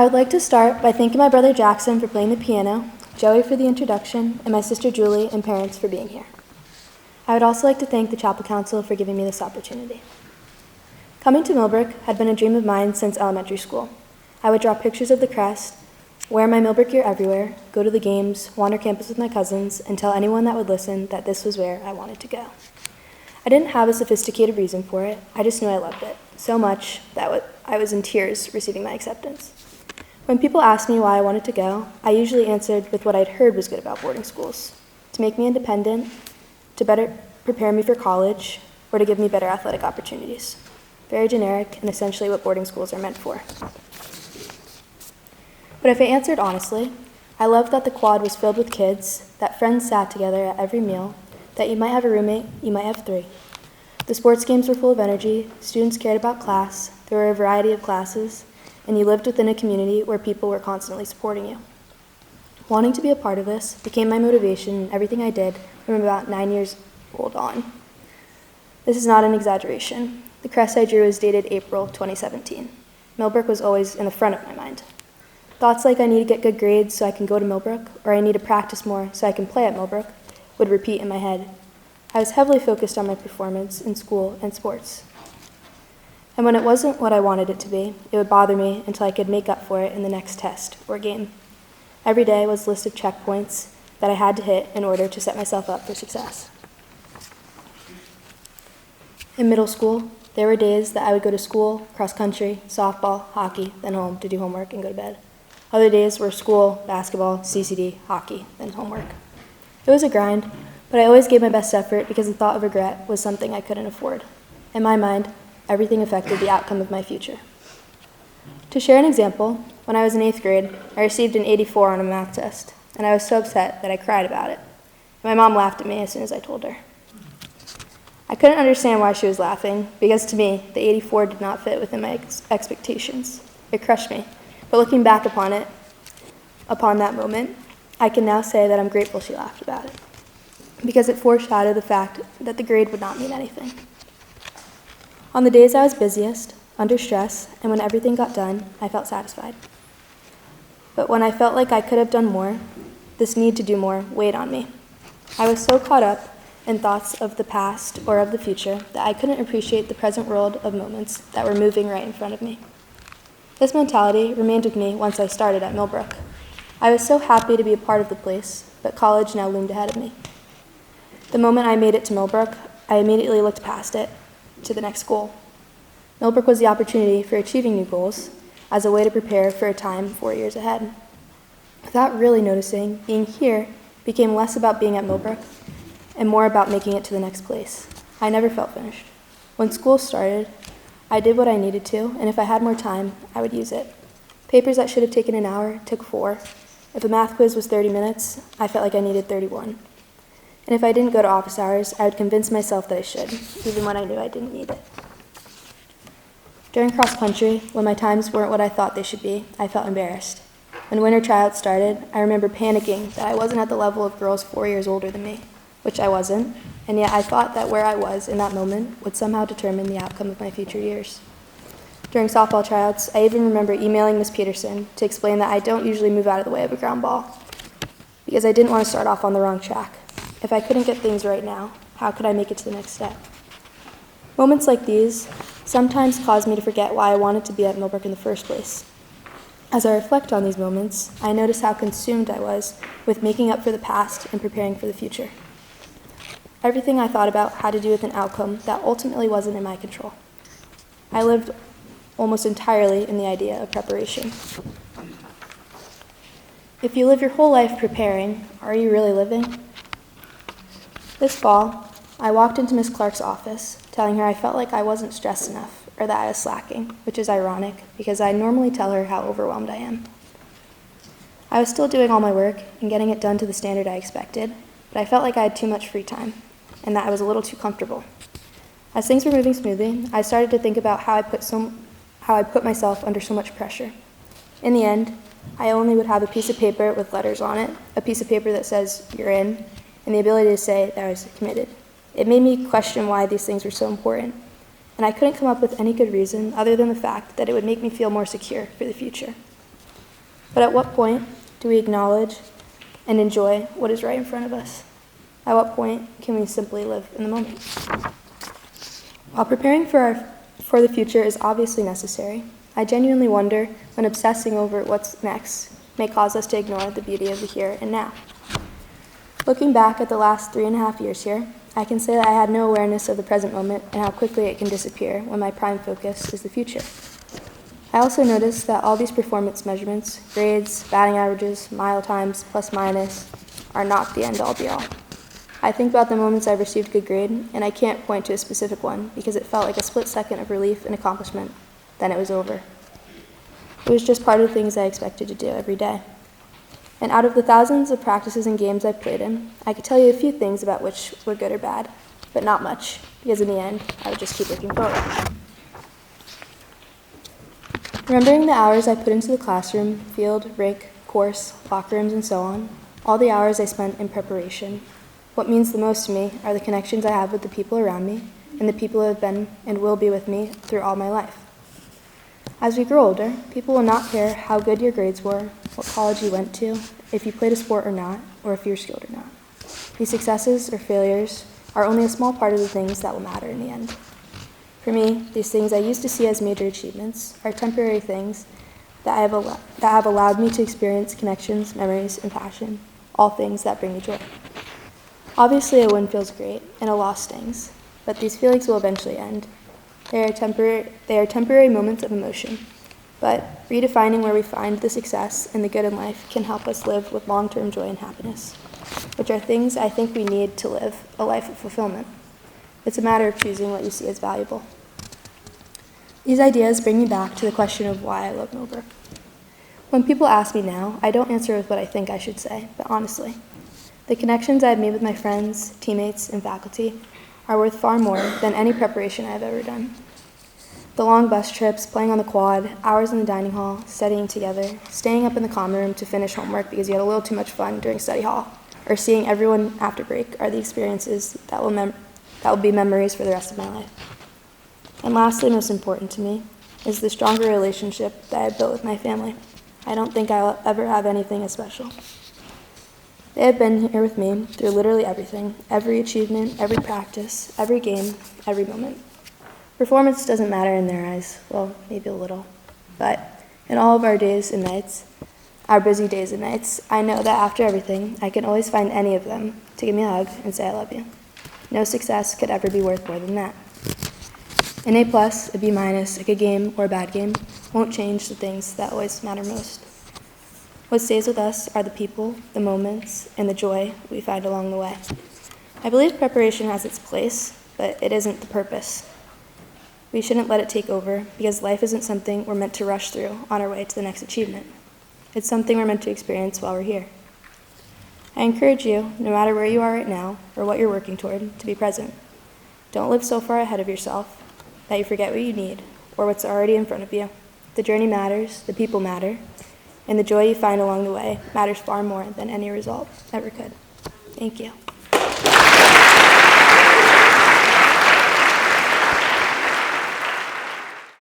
I would like to start by thanking my brother Jackson for playing the piano, Joey for the introduction, and my sister Julie and parents for being here. I would also like to thank the Chapel Council for giving me this opportunity. Coming to Millbrook had been a dream of mine since elementary school. I would draw pictures of the crest, wear my Millbrook gear everywhere, go to the games, wander campus with my cousins, and tell anyone that would listen that this was where I wanted to go. I didn't have a sophisticated reason for it, I just knew I loved it, so much that I was in tears receiving my acceptance. When people asked me why I wanted to go, I usually answered with what I'd heard was good about boarding schools: to make me independent, to better prepare me for college, or to give me better athletic opportunities. Very generic and essentially what boarding schools are meant for. But if I answered honestly, I loved that the quad was filled with kids, that friends sat together at every meal, that you might have a roommate, you might have three. The sports games were full of energy, students cared about class, there were a variety of classes, and you lived within a community where people were constantly supporting you. Wanting to be a part of this became my motivation in everything I did from about 9 years old on. This is not an exaggeration. The crest I drew is dated April 2017. Millbrook was always in the front of my mind. Thoughts like I need to get good grades so I can go to Millbrook, or I need to practice more so I can play at Millbrook, would repeat in my head. I was heavily focused on my performance in school and sports. And when it wasn't what I wanted it to be, it would bother me until I could make up for it in the next test or game. Every day was a list of checkpoints that I had to hit in order to set myself up for success. In middle school, there were days that I would go to school, cross country, softball, hockey, then home to do homework and go to bed. Other days were school, basketball, CCD, hockey, then homework. It was a grind, but I always gave my best effort because the thought of regret was something I couldn't afford. In my mind, everything affected the outcome of my future. To share an example, when I was in 8th grade, I received an 84 on a math test, and I was so upset that I cried about it. My mom laughed at me as soon as I told her. I couldn't understand why she was laughing, because to me, the 84 did not fit within my expectations. It crushed me, but looking back upon that moment, I can now say that I'm grateful she laughed about it, because it foreshadowed the fact that the grade would not mean anything. On the days I was busiest, under stress, and when everything got done, I felt satisfied. But when I felt like I could have done more, this need to do more weighed on me. I was so caught up in thoughts of the past or of the future that I couldn't appreciate the present world of moments that were moving right in front of me. This mentality remained with me once I started at Millbrook. I was so happy to be a part of the place, but college now loomed ahead of me. The moment I made it to Millbrook, I immediately looked past it to the next goal. Millbrook was the opportunity for achieving new goals as a way to prepare for a time 4 years ahead. Without really noticing, being here became less about being at Millbrook and more about making it to the next place. I never felt finished. When school started, I did what I needed to, and if I had more time, I would use it. Papers that should have taken an hour took 4. If a math quiz was 30 minutes, I felt like I needed 31. And if I didn't go to office hours, I would convince myself that I should, even when I knew I didn't need it. During cross country, when my times weren't what I thought they should be, I felt embarrassed. When winter tryouts started, I remember panicking that I wasn't at the level of girls 4 years older than me, which I wasn't, and yet I thought that where I was in that moment would somehow determine the outcome of my future years. During softball tryouts, I even remember emailing Miss Peterson to explain that I don't usually move out of the way of a ground ball, because I didn't want to start off on the wrong track. If I couldn't get things right now, how could I make it to the next step? Moments like these sometimes cause me to forget why I wanted to be at Millbrook in the first place. As I reflect on these moments, I notice how consumed I was with making up for the past and preparing for the future. Everything I thought about had to do with an outcome that ultimately wasn't in my control. I lived almost entirely in the idea of preparation. If you live your whole life preparing, are you really living? This fall, I walked into Miss Clark's office, telling her I felt like I wasn't stressed enough, or that I was slacking, which is ironic, because I normally tell her how overwhelmed I am. I was still doing all my work and getting it done to the standard I expected, but I felt like I had too much free time, and that I was a little too comfortable. As things were moving smoothly, I started to think about how I put myself under so much pressure. In the end, I only would have a piece of paper with letters on it, a piece of paper that says, "You're in," and the ability to say that I was committed. It made me question why these things were so important, and I couldn't come up with any good reason other than the fact that it would make me feel more secure for the future. But at what point do we acknowledge and enjoy what is right in front of us? At what point can we simply live in the moment? While preparing for the future is obviously necessary, I genuinely wonder when obsessing over what's next may cause us to ignore the beauty of the here and now. Looking back at the last 3.5 years here, I can say that I had no awareness of the present moment and how quickly it can disappear when my prime focus is the future. I also noticed that all these performance measurements, grades, batting averages, mile times, plus minus, are not the end-all be-all. I think about the moments I've received a good grade, and I can't point to a specific one because it felt like a split second of relief and accomplishment. Then it was over. It was just part of the things I expected to do every day. And out of the thousands of practices and games I've played in, I could tell you a few things about which were good or bad, but not much, because in the end, I would just keep looking forward. Remembering the hours I put into the classroom, field, rink, course, locker rooms, and so on, all the hours I spent in preparation, what means the most to me are the connections I have with the people around me and the people who have been and will be with me through all my life. As we grow older, people will not care how good your grades were, what college you went to, if you played a sport or not, or if you're skilled or not. These successes or failures are only a small part of the things that will matter in the end. For me, these things I used to see as major achievements are temporary things that have allowed me to experience connections, memories, and passion, all things that bring me joy. Obviously, a win feels great, and a loss stings, but these feelings will eventually end. They are temporary moments of emotion, but redefining where we find the success and the good in life can help us live with long-term joy and happiness, which are things I think we need to live a life of fulfillment. It's a matter of choosing what you see as valuable. These ideas bring me back to the question of why I love Millbrook. When people ask me now, I don't answer with what I think I should say, but honestly. The connections I've made with my friends, teammates, and faculty are worth far more than any preparation I've ever done. The long bus trips, playing on the quad, hours in the dining hall, studying together, staying up in the common room to finish homework because you had a little too much fun during study hall, or seeing everyone after break are the experiences that will be memories for the rest of my life. And lastly, most important to me, is the stronger relationship that I've built with my family. I don't think I'll ever have anything as special. They have been here with me through literally everything, every achievement, every practice, every game, every moment. Performance doesn't matter in their eyes, well, maybe a little, but in all of our days and nights, our busy days and nights, I know that after everything, I can always find any of them to give me a hug and say I love you. No success could ever be worth more than that. An A+, a B-, a good game, or a bad game won't change the things that always matter most. What stays with us are the people, the moments, and the joy we find along the way. I believe preparation has its place, but it isn't the purpose. We shouldn't let it take over, because life isn't something we're meant to rush through on our way to the next achievement. It's something we're meant to experience while we're here. I encourage you, no matter where you are right now, or what you're working toward, to be present. Don't live so far ahead of yourself that you forget what you need, or what's already in front of you. The journey matters, the people matter, and the joy you find along the way matters far more than any result ever could. Thank you.